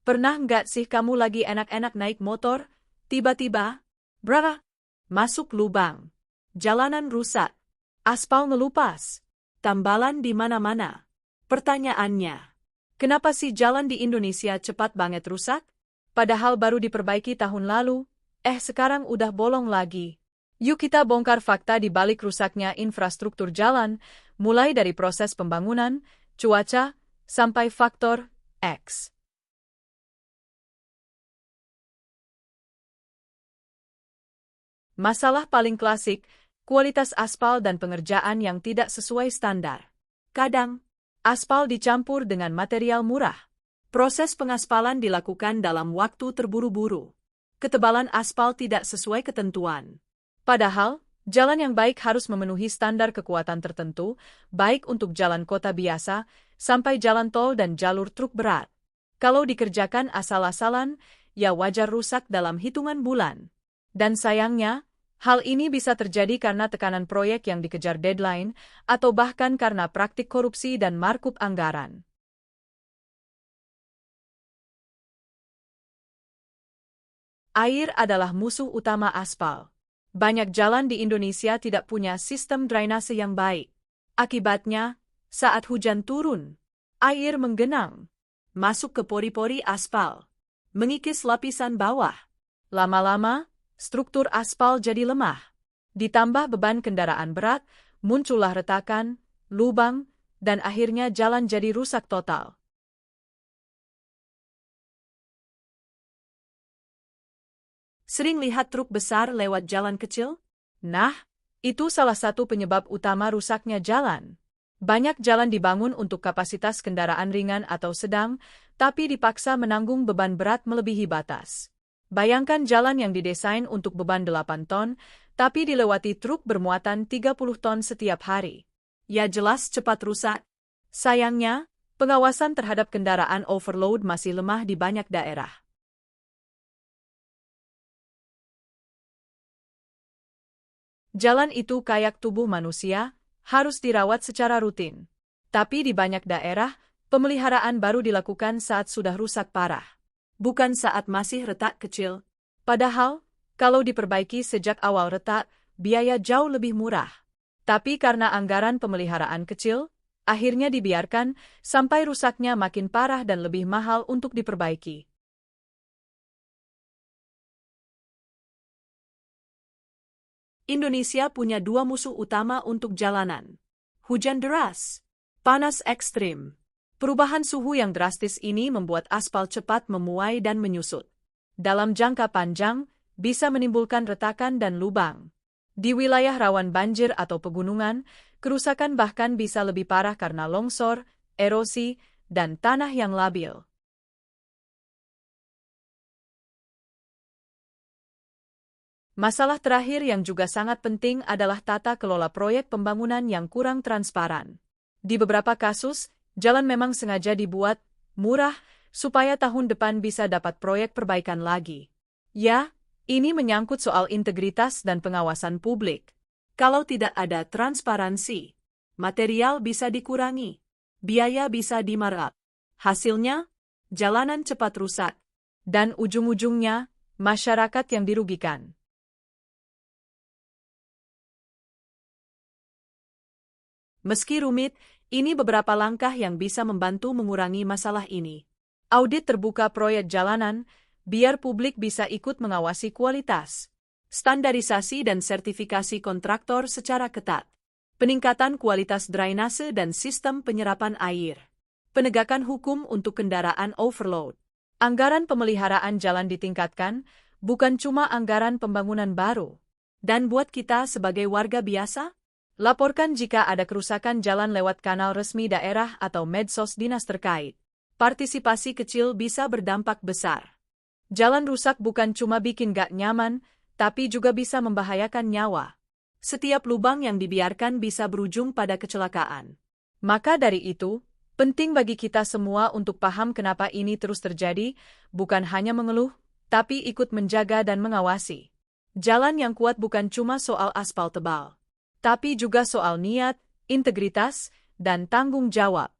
Pernah nggak sih kamu lagi enak-enak naik motor, tiba-tiba, brah, masuk lubang. Jalanan rusak, aspal ngelupas, tambalan di mana-mana. Pertanyaannya, kenapa sih jalan di Indonesia cepat banget rusak? Padahal baru diperbaiki tahun lalu, sekarang udah bolong lagi. Yuk kita bongkar fakta di balik rusaknya infrastruktur jalan, mulai dari proses pembangunan, cuaca, sampai faktor X. Masalah paling klasik, kualitas aspal dan pengerjaan yang tidak sesuai standar. Kadang, aspal dicampur dengan material murah. Proses pengaspalan dilakukan dalam waktu terburu-buru. Ketebalan aspal tidak sesuai ketentuan. Padahal, jalan yang baik harus memenuhi standar kekuatan tertentu, baik untuk jalan kota biasa, sampai jalan tol dan jalur truk berat. Kalau dikerjakan asal-asalan, ya wajar rusak dalam hitungan bulan. Dan sayangnya, hal ini bisa terjadi karena tekanan proyek yang dikejar deadline, atau bahkan karena praktik korupsi dan markup anggaran. Air adalah musuh utama aspal. Banyak jalan di Indonesia tidak punya sistem drainase yang baik. Akibatnya, saat hujan turun, air menggenang, masuk ke pori-pori aspal, mengikis lapisan bawah. Lama-lama, struktur aspal jadi lemah. Ditambah beban kendaraan berat, muncullah retakan, lubang, dan akhirnya jalan jadi rusak total. Sering lihat truk besar lewat jalan kecil? Nah, itu salah satu penyebab utama rusaknya jalan. Banyak jalan dibangun untuk kapasitas kendaraan ringan atau sedang, tapi dipaksa menanggung beban berat melebihi batas. Bayangkan jalan yang didesain untuk beban 8 ton, tapi dilewati truk bermuatan 30 ton setiap hari. Ya jelas cepat rusak. Sayangnya, pengawasan terhadap kendaraan overload masih lemah di banyak daerah. Jalan itu kayak tubuh manusia, harus dirawat secara rutin. Tapi di banyak daerah, pemeliharaan baru dilakukan saat sudah rusak parah. Bukan saat masih retak kecil. Padahal, kalau diperbaiki sejak awal retak, biaya jauh lebih murah. Tapi karena anggaran pemeliharaan kecil, akhirnya dibiarkan sampai rusaknya makin parah dan lebih mahal untuk diperbaiki. Indonesia punya dua musuh utama untuk jalanan. Hujan deras, panas ekstrim. Perubahan suhu yang drastis ini membuat aspal cepat memuai dan menyusut. Dalam jangka panjang, bisa menimbulkan retakan dan lubang. Di wilayah rawan banjir atau pegunungan, kerusakan bahkan bisa lebih parah karena longsor, erosi, dan tanah yang labil. Masalah terakhir yang juga sangat penting adalah tata kelola proyek pembangunan yang kurang transparan. Di beberapa kasus, jalan memang sengaja dibuat murah supaya tahun depan bisa dapat proyek perbaikan lagi. Ya, ini menyangkut soal integritas dan pengawasan publik. Kalau tidak ada transparansi, material bisa dikurangi, biaya bisa dimarkup. Hasilnya, jalanan cepat rusak, dan ujung-ujungnya, masyarakat yang dirugikan. Meski rumit, ini beberapa langkah yang bisa membantu mengurangi masalah ini. Audit terbuka proyek jalanan, biar publik bisa ikut mengawasi kualitas. Standarisasi dan sertifikasi kontraktor secara ketat. Peningkatan kualitas drainase dan sistem penyerapan air. Penegakan hukum untuk kendaraan overload. Anggaran pemeliharaan jalan ditingkatkan, bukan cuma anggaran pembangunan baru. Dan buat kita sebagai warga biasa, laporkan jika ada kerusakan jalan lewat kanal resmi daerah atau medsos dinas terkait. Partisipasi kecil bisa berdampak besar. Jalan rusak bukan cuma bikin gak nyaman, tapi juga bisa membahayakan nyawa. Setiap lubang yang dibiarkan bisa berujung pada kecelakaan. Maka dari itu, penting bagi kita semua untuk paham kenapa ini terus terjadi, bukan hanya mengeluh, tapi ikut menjaga dan mengawasi. Jalan yang kuat bukan cuma soal aspal tebal, tapi juga soal niat, integritas, dan tanggung jawab.